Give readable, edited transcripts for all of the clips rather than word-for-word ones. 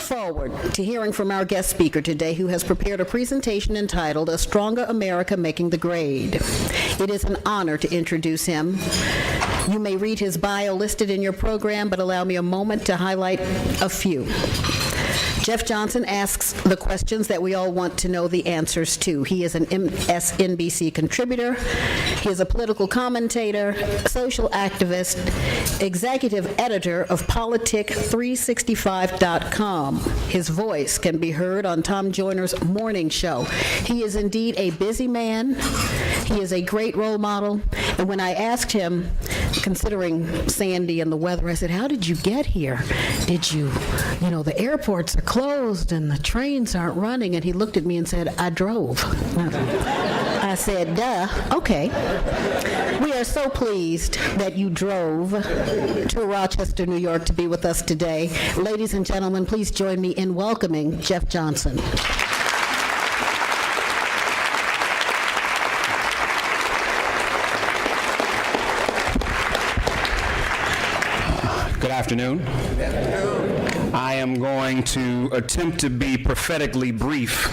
forward to hearing from our guest speaker today, who has prepared a presentation entitled A Stronger America Making the Grade. It is an honor to introduce him. You may read his bio listed in your program, but allow me a moment to highlight a few. Jeff Johnson asks the questions that we all want to know the answers to. He is an MSNBC contributor. He is a political commentator, social activist, executive editor of Politic365.com. His voice can be heard on Tom Joyner's morning show. He is indeed a busy man. He is a great role model. And when I asked him, considering Sandy and the weather, I said, how did you get here? Did you the airports are closed and the trains aren't running? And he looked at me and said, I drove. I said, duh, okay. We are so pleased that you drove to Rochester, New York to be with us today. Ladies and gentlemen, please join me in welcoming Jeff Johnson. Good afternoon. I am going to attempt to be prophetically brief,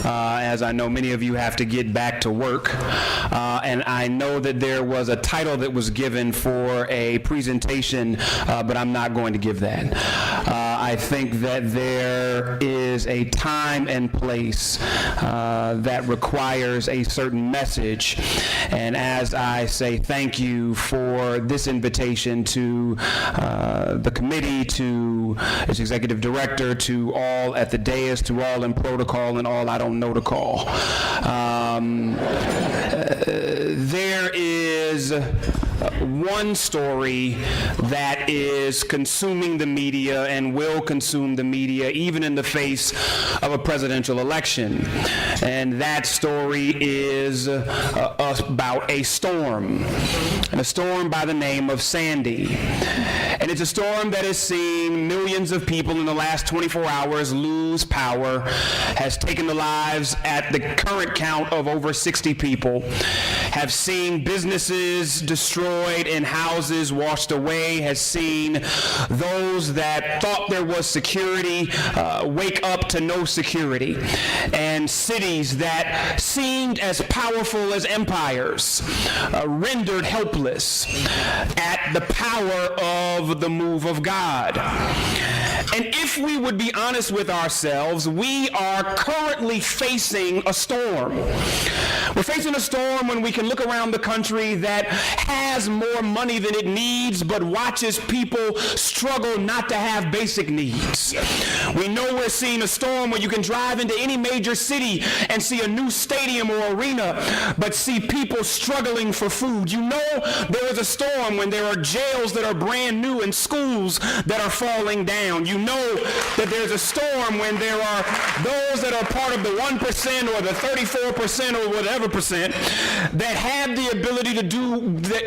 as I know many of you have to get back to work. And I know that there was a title that was given for a presentation, but I'm not going to give that. I think that there is a time and place that requires a certain message. And as I say thank you for this invitation to the committee, to its executive director, to all at the dais, to all in protocol, and all I don't know to call. There is one story that is consuming the media and will consume the media even in the face of a presidential election. And that story is about a storm, and a storm by the name of Sandy. And it's a storm that has seen millions of people in the last 24 hours lose power, has taken the lives at the current count of over 60 people, have seen businesses destroyed and houses washed away, has seen those that thought there was security wake up to no security, and cities that seemed as powerful as empires rendered helpless at the power of the move of God. And if we would be honest with ourselves, we are currently facing a storm. We're facing a storm when we can look around the country that has more money than it needs, but watches people struggle not to have basic needs. We know we're seeing a storm where you can drive into any major city and see a new stadium or arena, but see people struggling for food. You know there is a storm when there are jails that are brand new and schools that are falling down. You know that there's a storm when there are those that are part of the 1% or the 34% or whatever percent that have the ability to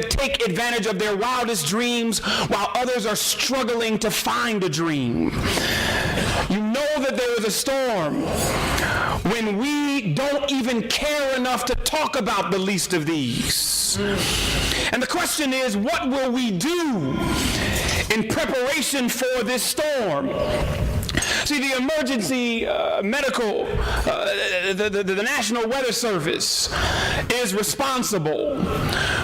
take advantage of their wildest dreams while others are struggling to find a dream. You know that there is a storm when we don't even care enough to talk about the least of these. And the question is, what will we do in preparation for this storm? See, the emergency medical, the National Weather Service is responsible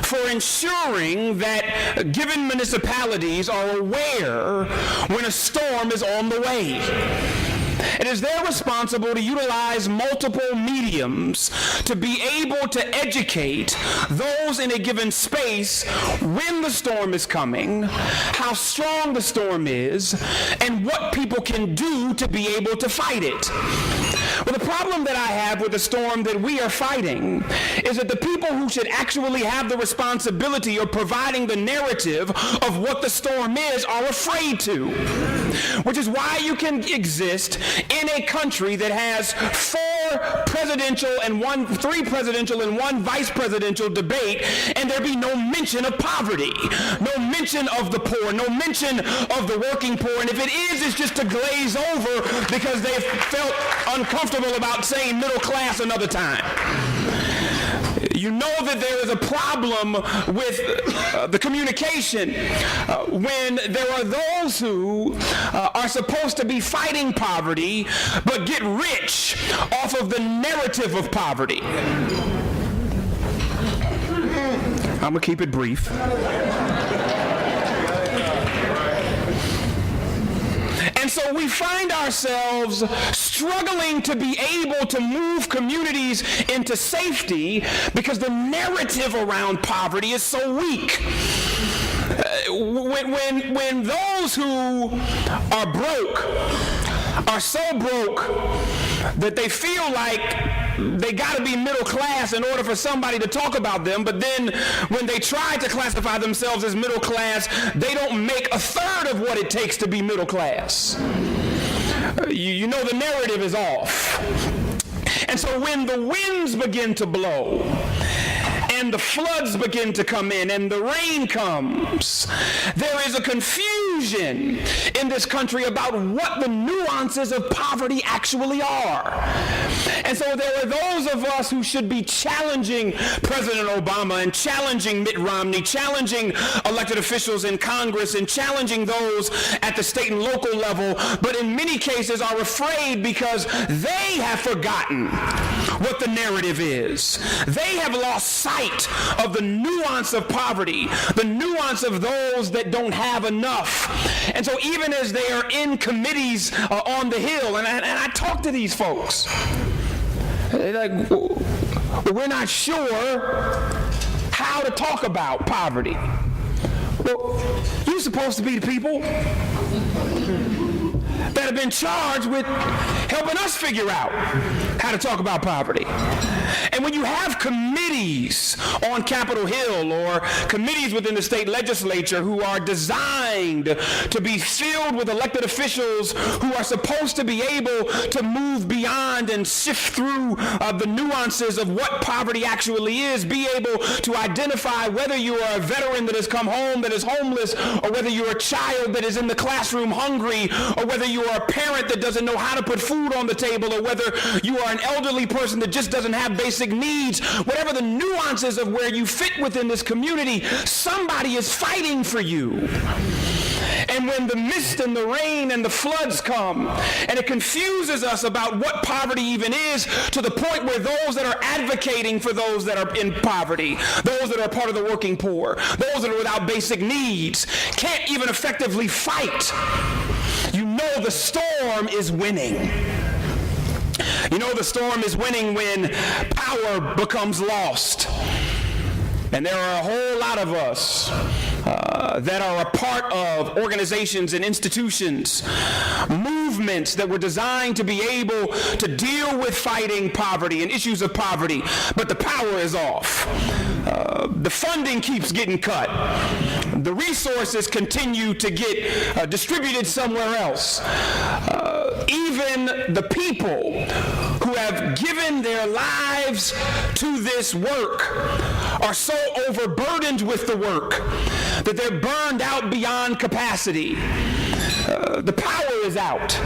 for ensuring that given municipalities are aware when a storm is on the way. It is their responsibility to utilize multiple mediums to be able to educate those in a given space when the storm is coming, how strong the storm is, and what people can do to be able to fight it. Well, the problem that I have with the storm that we are fighting is that the people who should actually have the responsibility of providing the narrative of what the storm is are afraid to. Which is why you can exist in a country that has three presidential and one vice presidential debate, and there be no mention of poverty, no mention of the poor, no mention of the working poor. And if it is, it's just to glaze over because they've felt uncomfortable about saying middle class another time. You know that there is a problem with the communication when there are those who are supposed to be fighting poverty but get rich off of the narrative of poverty. I'm going to keep it brief. And so we find ourselves struggling to be able to move communities into safety because the narrative around poverty is so weak. When those who are broke are so broke that they feel like they got to be middle class in order for somebody to talk about them, but then when they try to classify themselves as middle class, they don't make a third of what it takes to be middle class. You know the narrative is off. And so when the winds begin to blow, and the floods begin to come in, and the rain comes, there is a confusion in this country about what the nuances of poverty actually are. And so there are those of us who should be challenging President Obama and challenging Mitt Romney, challenging elected officials in Congress, and challenging those at the state and local level, but in many cases are afraid because they have forgotten what the narrative is. They have lost sight of the nuance of poverty, the nuance of those that don't have enough. And so even as they are in committees on the Hill, and I talk to these folks, they're like, we're not sure how to talk about poverty. Well, you're supposed to be the people that have been charged with helping us figure out how to talk about poverty. And when you have committees on Capitol Hill or committees within the state legislature who are designed to be filled with elected officials who are supposed to be able to move beyond and sift through the nuances of what poverty actually is, be able to identify whether you are a veteran that has come home that is homeless, or whether you're a child that is in the classroom hungry, or whether you are a parent that doesn't know how to put food on the table, or whether you are an elderly person that just doesn't have basic needs, whatever the nuances of where you fit within this community, somebody is fighting for you. And when the mist and the rain and the floods come, and it confuses us about what poverty even is, to the point where those that are advocating for those that are in poverty, those that are part of the working poor, those that are without basic needs, can't even effectively fight. You know the storm is winning. You know the storm is winning when power becomes lost. And there are a whole lot of us that are a part of organizations and institutions, movements that were designed to be able to deal with fighting poverty and issues of poverty, but the power is off. The funding keeps getting cut. The resources continue to get distributed somewhere else. Even the people who have given their lives to this work are so overburdened with the work that they're burned out beyond capacity. The power is out.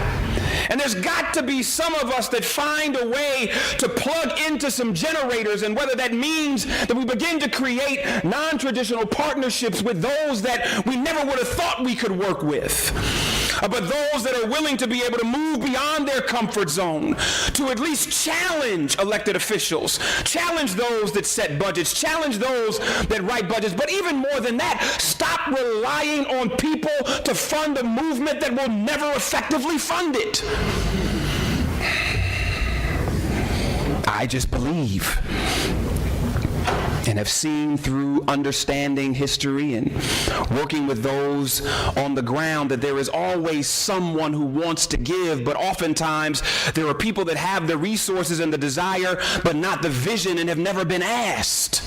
And there's got to be some of us that find a way to plug into some generators, and whether that means that we begin to create non-traditional partnerships with those that we never would have thought we could work with. But those that are willing to be able to move beyond their comfort zone, to at least challenge elected officials, challenge those that set budgets, challenge those that write budgets, but even more than that, stop relying on people to fund a movement that will never effectively fund it. I just believe and have seen through understanding history and working with those on the ground that there is always someone who wants to give, but oftentimes there are people that have the resources and the desire, but not the vision, and have never been asked.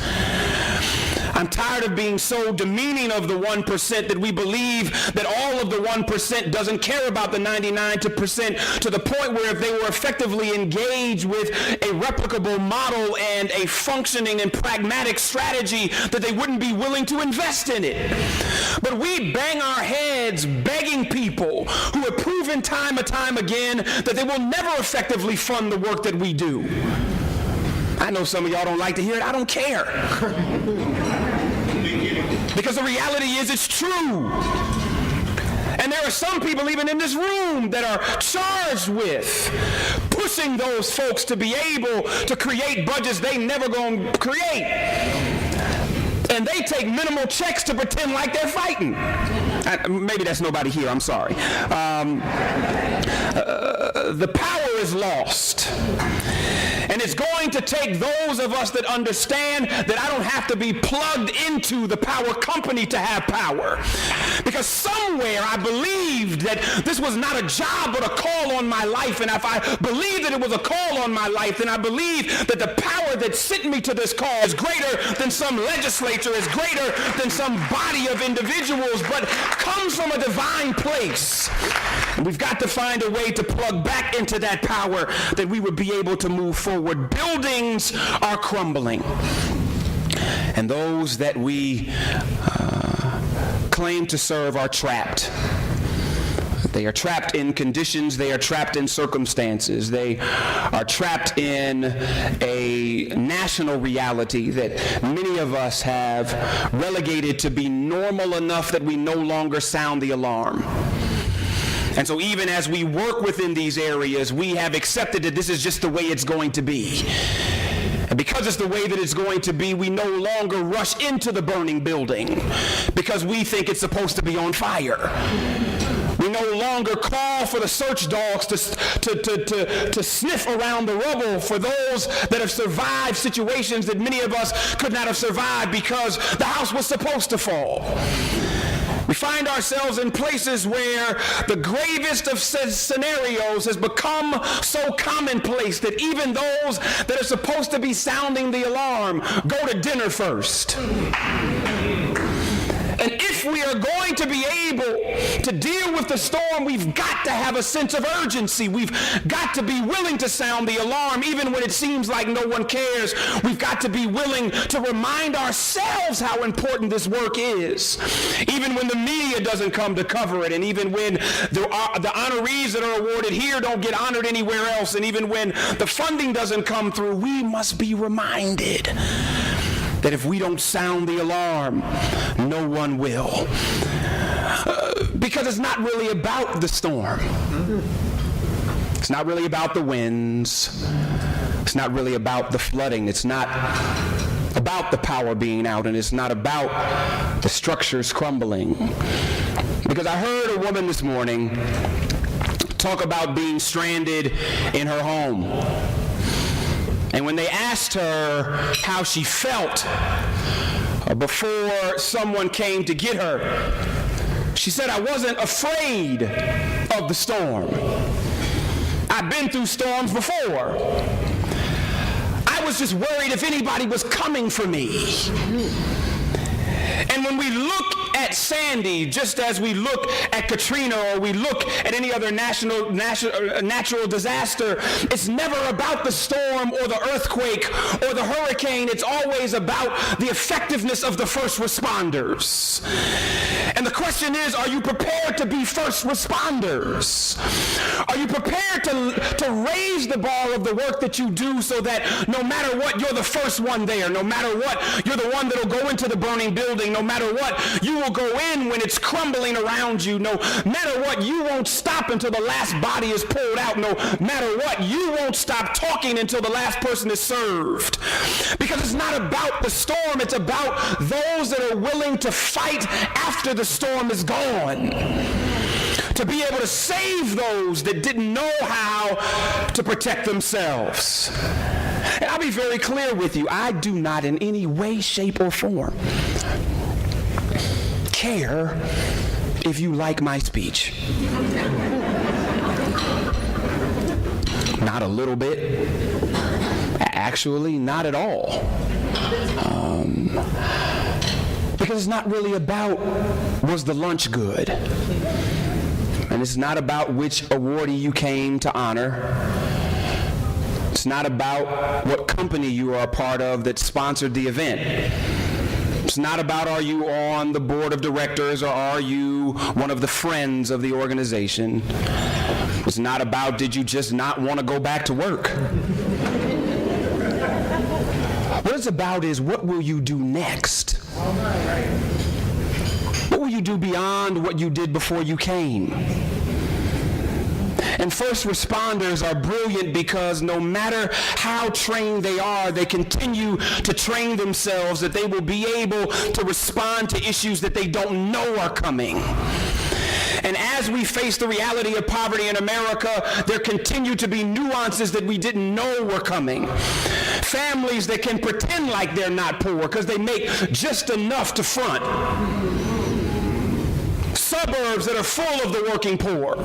I'm tired of being so demeaning of the 1% that we believe that all of the 1% doesn't care about the 99%, to the point where if they were effectively engaged with a replicable model and a functioning and pragmatic strategy, that they wouldn't be willing to invest in it. But we bang our heads begging people who have proven time and time again that they will never effectively fund the work that we do. I know some of y'all don't like to hear it. I don't care. Because the reality is it's true. And there are some people even in this room that are charged with pushing those folks to be able to create budgets they never going to create. And they take minimal checks to pretend like they're fighting. Maybe that's nobody here, I'm sorry. The power is lost. And it's going to take those of us that understand that I don't have to be plugged into the power company to have power. Because somewhere I believed that this was not a job but a call on my life. And if I believe that it was a call on my life, then I believe that the power that sent me to this call is greater than some legislature, is greater than some body of individuals, but comes from a divine place. And we've got to find a way to plug back into that power that we would be able to move forward. Buildings are crumbling. And those that we claim to serve are trapped. They are trapped in conditions. They are trapped in circumstances. They are trapped in a national reality that many of us have relegated to be normal enough that we no longer sound the alarm. And so even as we work within these areas, we have accepted that this is just the way it's going to be. And because it's the way that it's going to be, we no longer rush into the burning building because we think it's supposed to be on fire. We no longer call for the search dogs to sniff around the rubble for those that have survived situations that many of us could not have survived because the house was supposed to fall. We find ourselves in places where the gravest of scenarios has become so commonplace that even those that are supposed to be sounding the alarm go to dinner first. And if we are going to be able to deal with the storm, we've got to have a sense of urgency. We've got to be willing to sound the alarm even when it seems like no one cares. We've got to be willing to remind ourselves how important this work is, even when the media doesn't come to cover it, and even when the honorees that are awarded here don't get honored anywhere else, and even when the funding doesn't come through. We must be reminded that if we don't sound the alarm, no one will. Because it's not really about the storm. It's not really about the winds. It's not really about the flooding. It's not about the power being out, and it's not about the structures crumbling. Because I heard a woman this morning talk about being stranded in her home. And when they asked her how she felt before someone came to get her, she said, "I wasn't afraid of the storm. I've been through storms before. I was just worried if anybody was coming for me." And when we look at Sandy, just as we look at Katrina or we look at any other natural disaster, it's never about the storm or the earthquake or the hurricane. It's always about the effectiveness of the first responders. And the question is, are you prepared to be first responders? Are you prepared to raise the bar of the work that you do so that no matter what, you're the first one there? No matter what, you're the one that'll go into the burning building. No matter what, you will go in when it's crumbling around you. No matter what, you won't stop until the last body is pulled out. No matter what, you won't stop talking until the last person is served. Because it's not about the storm, it's about those that are willing to fight after the storm is gone. To be able to save those that didn't know how to protect themselves. And I'll be very clear with you, I do not in any way, shape, or form care if you like my speech. Not a little bit. Actually, not at all. Because it's not really about, was the lunch good? And it's not about which awardee you came to honor. It's not about what company you are a part of that sponsored the event. It's not about, are you on the board of directors or are you one of the friends of the organization. It's not about, did you just not want to go back to work? What it's about is, what will you do next? What will you do beyond what you did before you came? And first responders are brilliant because no matter how trained they are, they continue to train themselves that they will be able to respond to issues that they don't know are coming. And as we face the reality of poverty in America, there continue to be nuances that we didn't know were coming. Families that can pretend like they're not poor because they make just enough to front. Suburbs that are full of the working poor.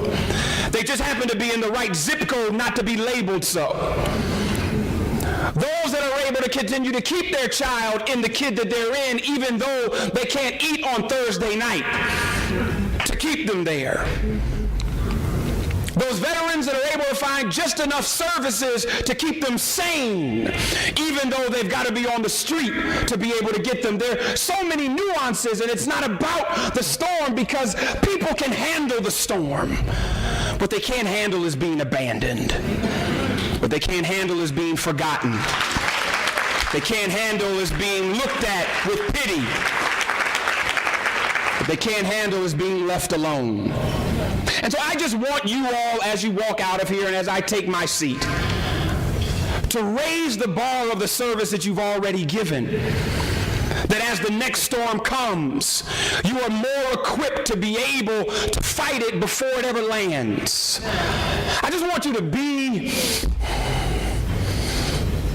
They just happen to be in the right zip code not to be labeled so. Those that are able to continue to keep their child in the kid that they're in, even though they can't eat on Thursday night, to keep them there. Those veterans that are able to find just enough services to keep them sane, even though they've got to be on the street to be able to get them. There are so many nuances, and it's not about the storm because people can handle the storm. What they can't handle is being abandoned. What they can't handle is being forgotten. They can't handle is being looked at with pity. What they can't handle is being left alone. And so I just want you all, as you walk out of here and as I take my seat, to raise the bar of the service that you've already given. That as the next storm comes, you are more equipped to be able to fight it before it ever lands. I just want you to be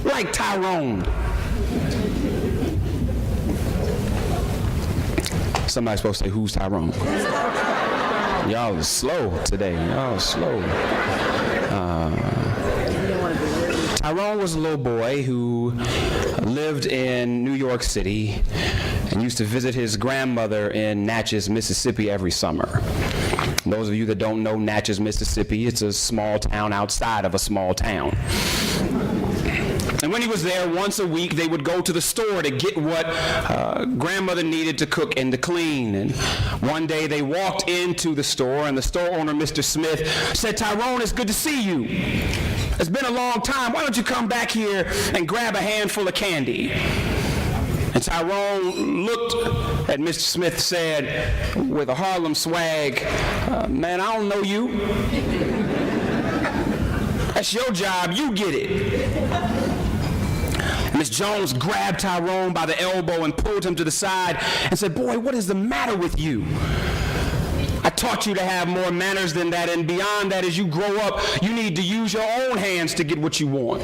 like Tyrone. Somebody's supposed to say, who's Tyrone? Y'all are slow today. Y'all are slow. Tyrone was a little boy who lived in New York City and used to visit his grandmother in Natchez, Mississippi every summer. Those of you that don't know Natchez, Mississippi, it's a small town outside of a small town. And when he was there once a week, they would go to the store to get what grandmother needed to cook and to clean. And one day they walked into the store, and the store owner, Mr. Smith, said, "Tyrone, it's good to see you. It's been a long time. Why don't you come back here and grab a handful of candy?" And Tyrone looked at Mr. Smith, said, with a Harlem swag, "Man, I don't know you. That's your job. You get it." Miss Jones grabbed Tyrone by the elbow and pulled him to the side and said, "Boy, what is the matter with you? I taught you to have more manners than that, and beyond that, as you grow up, you need to use your own hands to get what you want."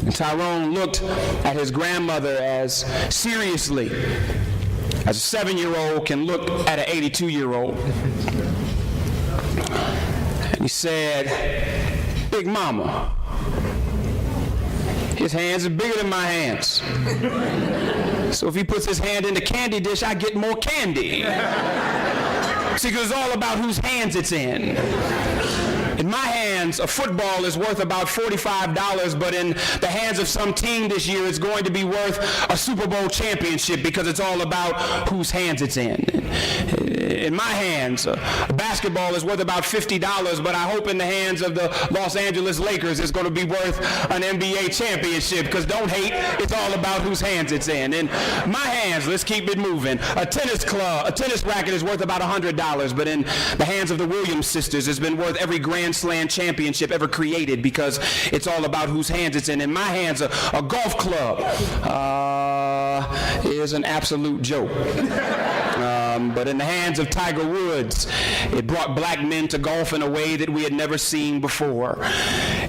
And Tyrone looked at his grandmother as seriously as a 7-year-old can look at an 82-year-old. And he said, "Big Mama, his hands are bigger than my hands. So if he puts his hand in the candy dish, I get more candy." See, because it's all about whose hands it's in. In my hands, a football is worth about $45, but in the hands of some team this year, it's going to be worth a Super Bowl championship because it's all about whose hands it's in. In my hands, a basketball is worth about $50, but I hope in the hands of the Los Angeles Lakers it's going to be worth an NBA championship, because don't hate, it's all about whose hands it's in. In my hands, let's keep it moving, a tennis racket is worth about $100, but in the hands of the Williams sisters, it's been worth every Grand Slam championship ever created, because it's all about whose hands it's in. In my hands, a golf club is an absolute joke. But in the hands of Tiger Woods, it brought black men to golf in a way that we had never seen before.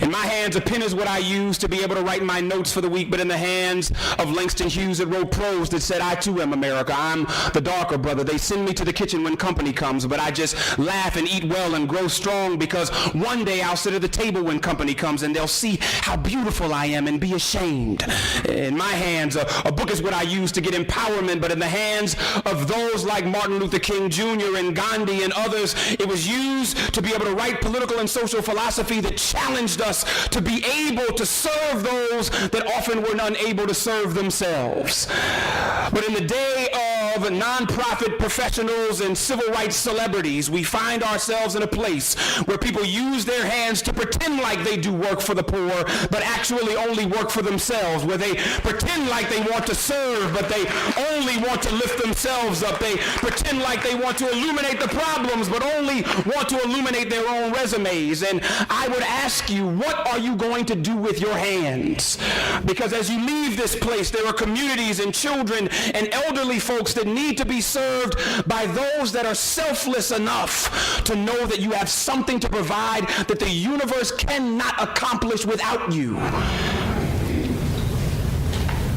In my hands, a pen is what I use to be able to write my notes for the week, but in the hands of Langston Hughes, it wrote prose that said, "I too am America. I'm the darker brother. They send me to the kitchen when company comes, but I just laugh and eat well and grow strong, because one day I'll sit at the table when company comes and they'll see how beautiful I am and be ashamed." In my hands, a book is what I use to get empowerment, but in the hands of those like Martin Luther King Jr. and Gandhi and others, it was used to be able to write political and social philosophy that challenged us to be able to serve those that often were unable to serve themselves. But in the day of nonprofit professionals and civil rights celebrities, we find ourselves in a place where people use their hands to pretend like they do work for the poor, but actually only work for themselves, where they pretend like they want to serve, but they only want to lift themselves up. They pretend like they want to illuminate the problems, but only want to illuminate their own resumes. And I would ask you, what are you going to do with your hands? Because as you leave this place, there are communities and children and elderly folks that need to be served by those that are selfless enough to know that you have something to provide that the universe cannot accomplish without you.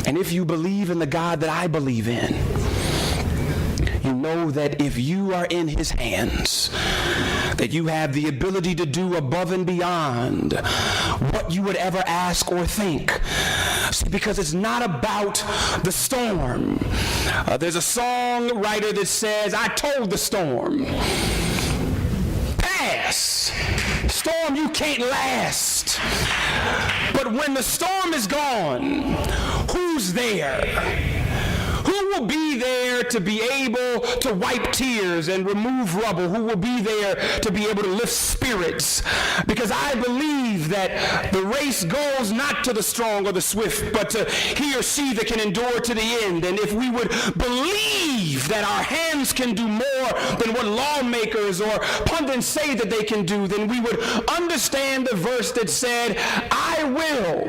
And if you believe in the God that I believe in, you know that if you are in his hands, that you have the ability to do above and beyond what you would ever ask or think. See, because it's not about the storm. There's a songwriter that says, I told the storm, pass. Storm, you can't last. But when the storm is gone, who's there? Who will be there to be able to wipe tears and remove rubble? Who will be there to be able to lift spirits? Because I believe that the race goes not to the strong or the swift, but to he or she that can endure to the end. And if we would believe that our hands can do more than what lawmakers or pundits say that they can do, then we would understand the verse that said, I will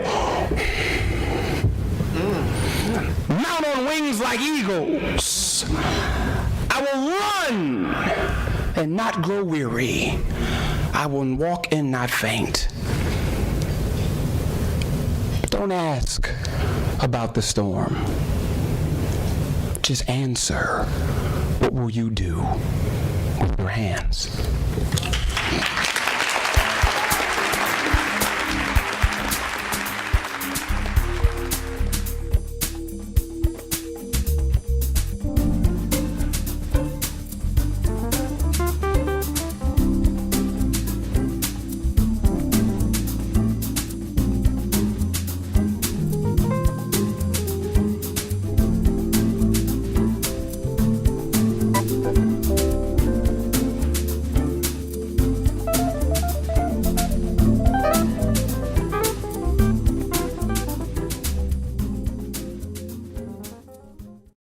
mount on wings like eagles. I will run and not grow weary. I will walk and not faint. Don't ask about the storm. Just answer, what will you do with your hands?